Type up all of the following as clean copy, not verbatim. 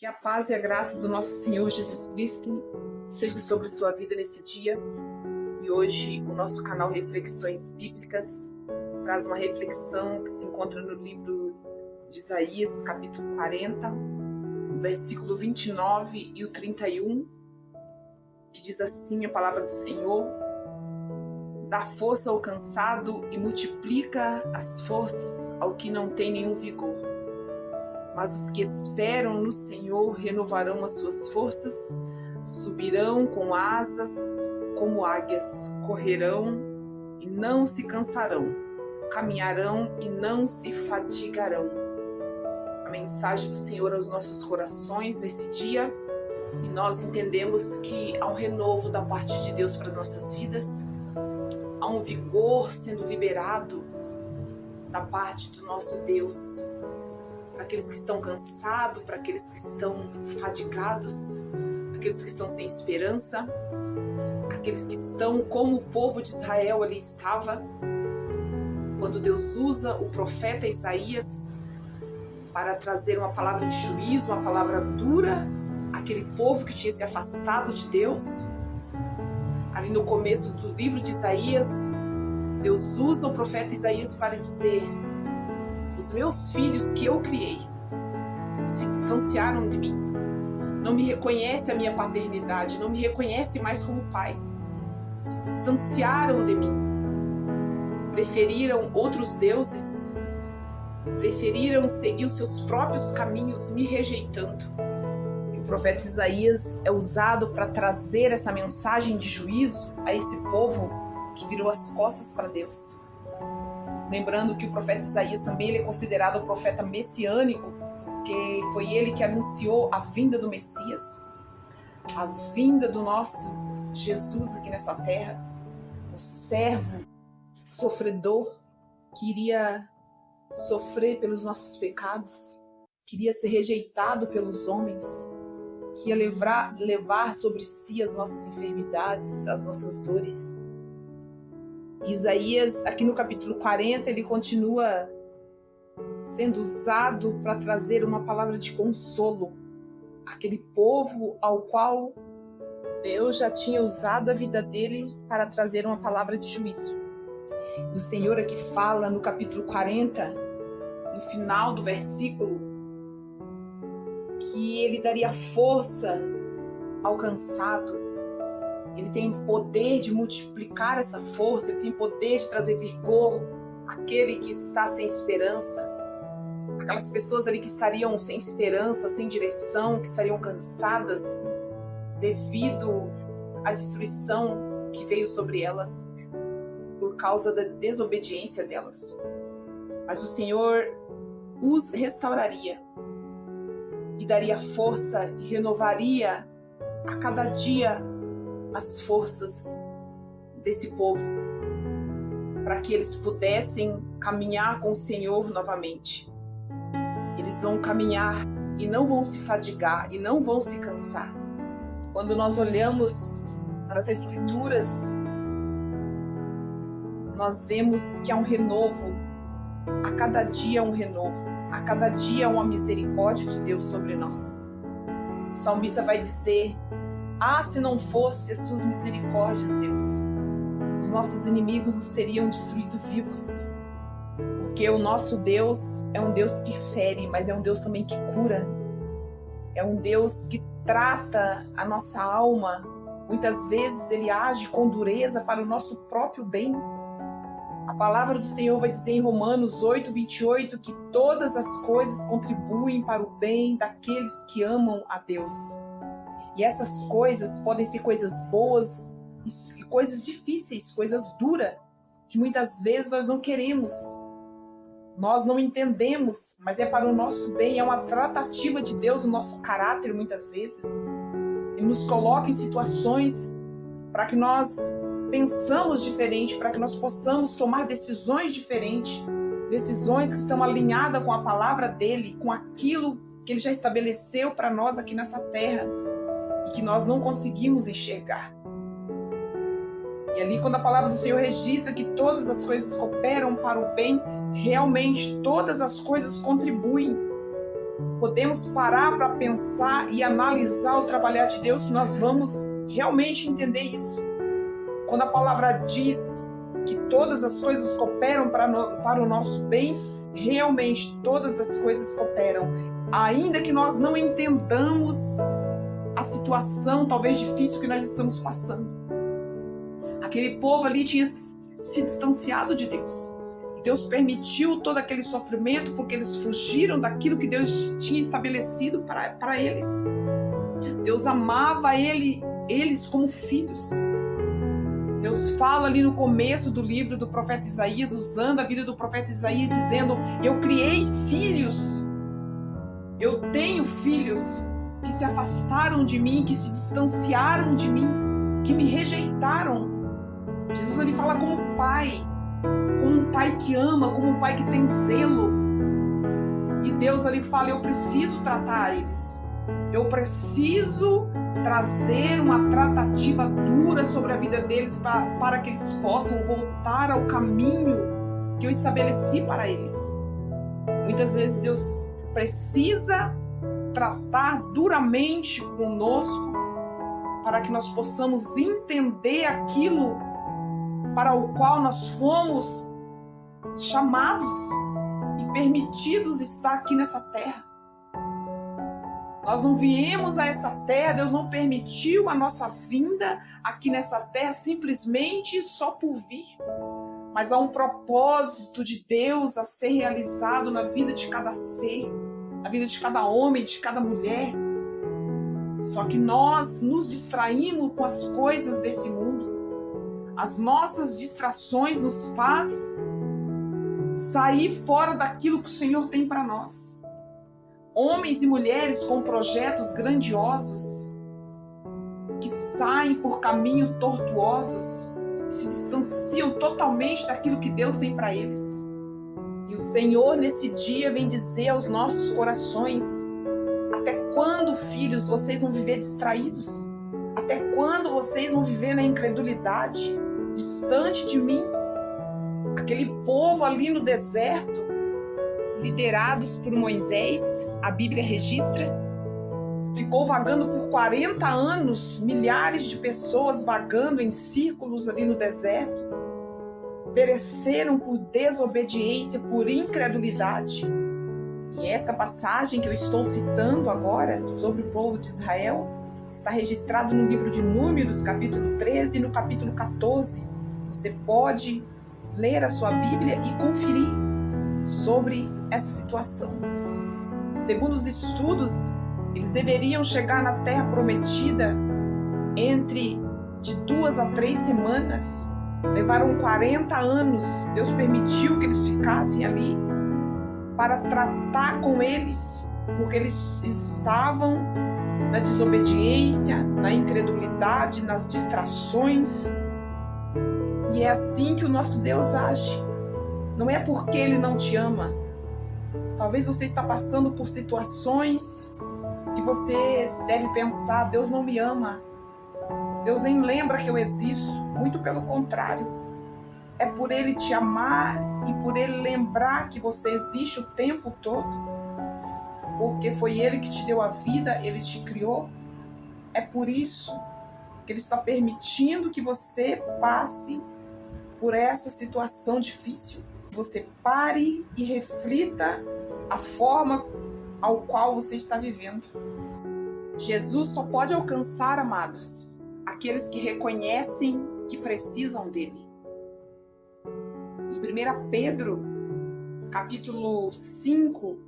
Que a paz e a graça do nosso Senhor Jesus Cristo seja sobre sua vida nesse dia. E hoje o nosso canal Reflexões Bíblicas traz uma reflexão que se encontra no livro de Isaías, capítulo 40, o versículo 29 e o 31, que diz assim a palavra do Senhor: dá força ao cansado e multiplica as forças ao que não tem nenhum vigor. Mas os que esperam no Senhor renovarão as suas forças, subirão com asas como águias, correrão e não se cansarão, caminharão e não se fatigarão. A mensagem do Senhor aos nossos corações nesse dia, e nós entendemos que há um renovo da parte de Deus para as nossas vidas, há um vigor sendo liberado da parte do nosso Deus, para aqueles que estão cansados, para aqueles que estão fadigados, aqueles que estão sem esperança, aqueles que estão como o povo de Israel ali estava, quando Deus usa o profeta Isaías para trazer uma palavra de juízo, uma palavra dura àquele povo que tinha se afastado de Deus. Ali no começo do livro de Isaías, Deus usa o profeta Isaías para dizer: os meus filhos que eu criei se distanciaram de mim, não me reconhecem a minha paternidade, não me reconhecem mais como pai, se distanciaram de mim, preferiram outros deuses, preferiram seguir os seus próprios caminhos, me rejeitando. E o profeta Isaías é usado para trazer essa mensagem de juízo a esse povo que virou as costas para Deus. Lembrando que o profeta Isaías também ele é considerado o profeta messiânico, porque foi ele que anunciou a vinda do Messias, a vinda do nosso Jesus aqui nessa terra, o servo sofredor que iria sofrer pelos nossos pecados, que iria ser rejeitado pelos homens, que ia levar sobre si as nossas enfermidades, as nossas dores. Isaías, aqui no capítulo 40, ele continua sendo usado para trazer uma palavra de consolo àquele povo ao qual Deus já tinha usado a vida dele para trazer uma palavra de juízo. E o Senhor aqui fala no capítulo 40, no final do versículo, que ele daria força ao cansado. Ele tem poder de multiplicar essa força, ele tem poder de trazer vigor àquele que está sem esperança, aquelas pessoas ali que estariam sem esperança, sem direção, que estariam cansadas devido à destruição que veio sobre elas por causa da desobediência delas. Mas o Senhor os restauraria e daria força e renovaria a cada dia as forças desse povo, para que eles pudessem caminhar com o Senhor novamente. Eles vão caminhar e não vão se fadigar e não vão se cansar. Quando nós olhamos para as Escrituras, nós vemos que há um renovo, a cada dia um renovo, a cada dia uma misericórdia de Deus sobre nós. O salmista vai dizer: se não fosse as suas misericórdias, Deus, os nossos inimigos nos teriam destruído vivos. Porque o nosso Deus é um Deus que fere, mas é um Deus também que cura. É um Deus que trata a nossa alma. Muitas vezes ele age com dureza para o nosso próprio bem. A palavra do Senhor vai dizer em Romanos 8:28 que todas as coisas contribuem para o bem daqueles que amam a Deus. E essas coisas podem ser coisas boas e coisas difíceis, coisas duras, que muitas vezes nós não queremos, nós não entendemos, mas é para o nosso bem, é uma tratativa de Deus no nosso caráter muitas vezes. Ele nos coloca em situações para que nós pensamos diferente, para que nós possamos tomar decisões diferentes, decisões que estão alinhadas com a palavra dele, com aquilo que ele já estabeleceu para nós aqui nessa terra, e que nós não conseguimos enxergar. E ali, quando a palavra do Senhor registra que todas as coisas cooperam para o bem, realmente todas as coisas contribuem. podemos parar para pensar e analisar o trabalhar de Deus, que nós vamos realmente entender isso. Quando a palavra diz que todas as coisas cooperam para o nosso bem, realmente todas as coisas cooperam. Ainda que nós não entendamos a situação talvez difícil que nós estamos passando. Aquele povo ali tinha se distanciado de Deus. Deus permitiu todo aquele sofrimento porque eles fugiram daquilo que Deus tinha estabelecido para eles. Deus amava eles como filhos. Deus fala ali no começo do livro do profeta Isaías, usando a vida do profeta Isaías, dizendo: eu criei filhos, eu tenho filhos que se afastaram de mim, que se distanciaram de mim, que me rejeitaram. Jesus ele fala como pai que ama, como um pai que tem zelo. E Deus ali fala: eu preciso tratar eles, eu preciso trazer uma tratativa dura sobre a vida deles para que eles possam voltar ao caminho que eu estabeleci para eles. Muitas vezes Deus precisa tratar duramente conosco para que nós possamos entender aquilo para o qual nós fomos chamados e permitidos estar aqui nessa terra. Nós não viemos a essa terra, Deus não permitiu a nossa vinda aqui nessa terra simplesmente só por vir. Mas há um propósito de Deus a ser realizado na vida de cada ser, na vida de cada homem, de cada mulher. Só que nós nos distraímos com as coisas desse mundo. As nossas distrações nos faz sair fora daquilo que o Senhor tem para nós. Homens e mulheres com projetos grandiosos que saem por caminhos tortuosos, se distanciam totalmente daquilo que Deus tem para eles. E o Senhor nesse dia vem dizer aos nossos corações: até quando, filhos, vocês vão viver distraídos? Até quando vocês vão viver na incredulidade, distante de mim? Aquele povo ali no deserto, liderados por Moisés, a Bíblia registra, ficou vagando por 40 anos, milhares de pessoas vagando em círculos ali no deserto, pereceram por desobediência, por incredulidade. E esta passagem que eu estou citando agora, sobre o povo de Israel, está registrado no livro de Números, capítulo 13 e no capítulo 14. Você pode ler a sua Bíblia e conferir sobre essa situação. Segundo os estudos, eles deveriam chegar na Terra Prometida entre de 2 a 3 semanas. Levaram 40 anos. Deus permitiu que eles ficassem ali para tratar com eles, porque eles estavam na desobediência, na incredulidade, nas distrações. E é assim que o nosso Deus age. Não é porque Ele não te ama. Talvez você está passando por situações que você deve pensar: Deus não me ama. Deus nem lembra que eu existo. Muito pelo contrário. É por Ele te amar e por Ele lembrar que você existe o tempo todo. Porque foi Ele que te deu a vida, Ele te criou. É por isso que Ele está permitindo que você passe por essa situação difícil. Você pare e reflita a forma ao qual você está vivendo. Jesus só pode alcançar, amados, aqueles que reconhecem que precisam dele. Em 1 Pedro, capítulo 5,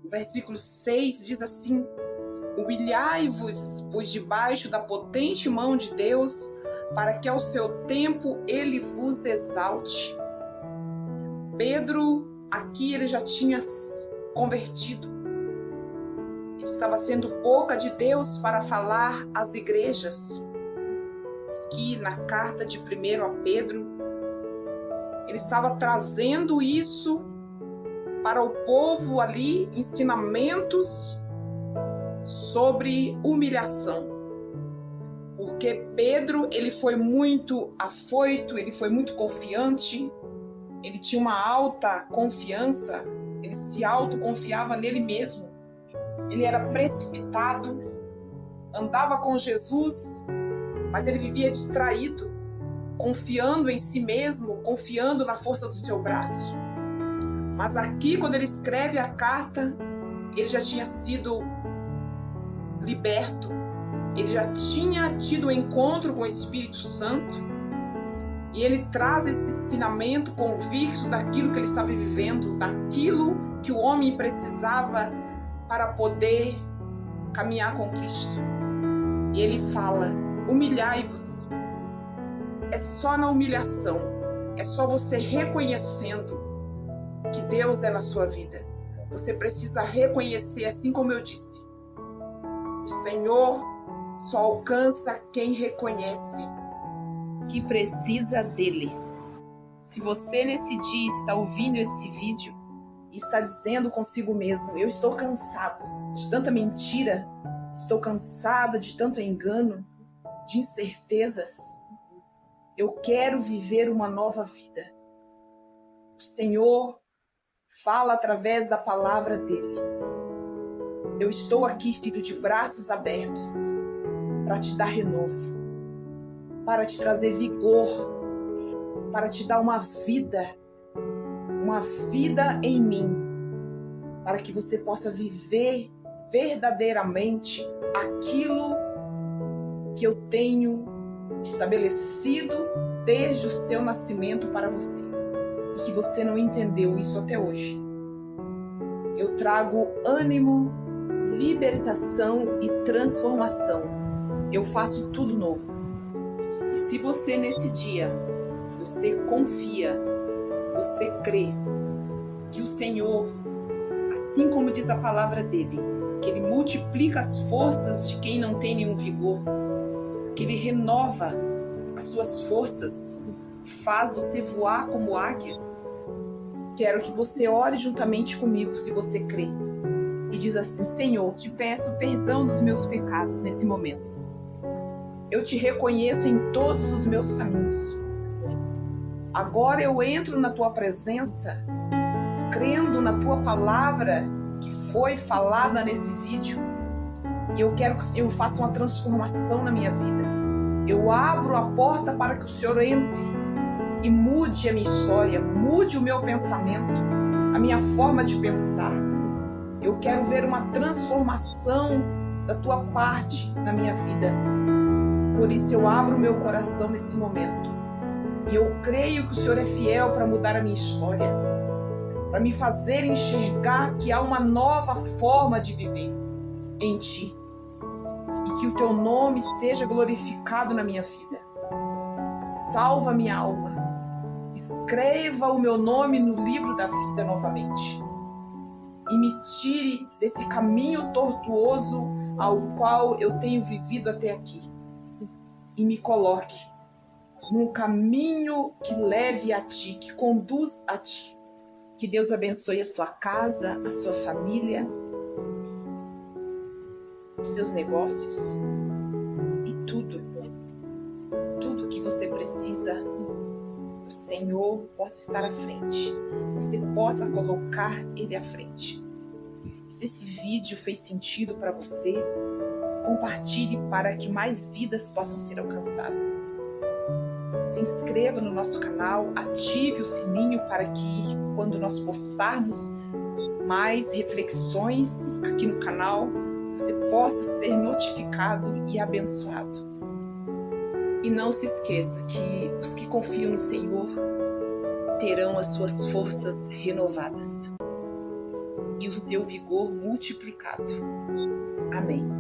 versículo 6, diz assim: humilhai-vos, pois debaixo da potente mão de Deus, para que ao seu tempo ele vos exalte. Pedro, aqui ele já tinha convertido. Ele estava sendo boca de Deus para falar às igrejas. Aqui na carta de 1 a Pedro, ele estava trazendo isso para o povo ali, ensinamentos sobre humilhação. Porque Pedro, ele foi muito afoito, ele foi muito confiante, ele tinha uma alta confiança, ele se autoconfiava nele mesmo. ele era precipitado, andava com Jesus, mas ele vivia distraído, confiando em si mesmo, confiando na força do seu braço. Mas aqui, quando ele escreve a carta, ele já tinha sido liberto, ele já tinha tido um encontro com o Espírito Santo, e ele traz esse ensinamento convicto daquilo que ele estava vivendo, daquilo que o homem precisava para poder caminhar com Cristo. E ele fala: humilhai-vos. É só na humilhação, é só você reconhecendo que Deus é na sua vida. Você precisa reconhecer, assim como eu disse, o Senhor só alcança quem reconhece que precisa dele. Se você nesse dia está ouvindo esse vídeo e está dizendo consigo mesmo: eu estou cansado de tanta mentira, estou cansada de tanto engano, de incertezas, eu quero viver uma nova vida. O Senhor fala através da palavra dele. Eu estou aqui, filho, de braços abertos, para te dar renovo, para te trazer vigor, para te dar uma vida em mim, para que você possa viver verdadeiramente aquilo que eu tenho estabelecido desde o seu nascimento para você, e que você não entendeu isso até hoje. Eu trago ânimo, libertação e transformação. Eu faço tudo novo. E se você nesse dia, você confia, você crê que o Senhor, assim como diz a palavra dele, que ele multiplica as forças de quem não tem nenhum vigor, que ele renova as suas forças e faz você voar como águia, quero que você ore juntamente comigo, se você crê, e diz assim: Senhor, te peço perdão dos meus pecados nesse momento. Eu te reconheço em todos os meus caminhos. Agora eu entro na tua presença, crendo na tua palavra que foi falada nesse vídeo. E eu quero que o Senhor faça uma transformação na minha vida. Eu abro a porta para que o Senhor entre e mude a minha história, mude o meu pensamento, a minha forma de pensar. Eu quero ver uma transformação da tua parte na minha vida. Por isso eu abro o meu coração nesse momento. E eu creio que o Senhor é fiel para mudar a minha história, para me fazer enxergar que há uma nova forma de viver em Ti. E que o Teu nome seja glorificado na minha vida. Salva minha alma. Escreva o meu nome no livro da vida novamente. E me tire desse caminho tortuoso ao qual eu tenho vivido até aqui. E me coloque num caminho que leve a Ti, que conduz a Ti. Que Deus abençoe a sua casa, a sua família, os seus negócios e tudo que você precisa. O Senhor possa estar à frente, você possa colocar Ele à frente. E se esse vídeo fez sentido para você, compartilhe para que mais vidas possam ser alcançadas. Se inscreva no nosso canal, ative o sininho para que quando nós postarmos mais reflexões aqui no canal, você possa ser notificado e abençoado. E não se esqueça que os que confiam no Senhor terão as suas forças renovadas e o seu vigor multiplicado. Amém.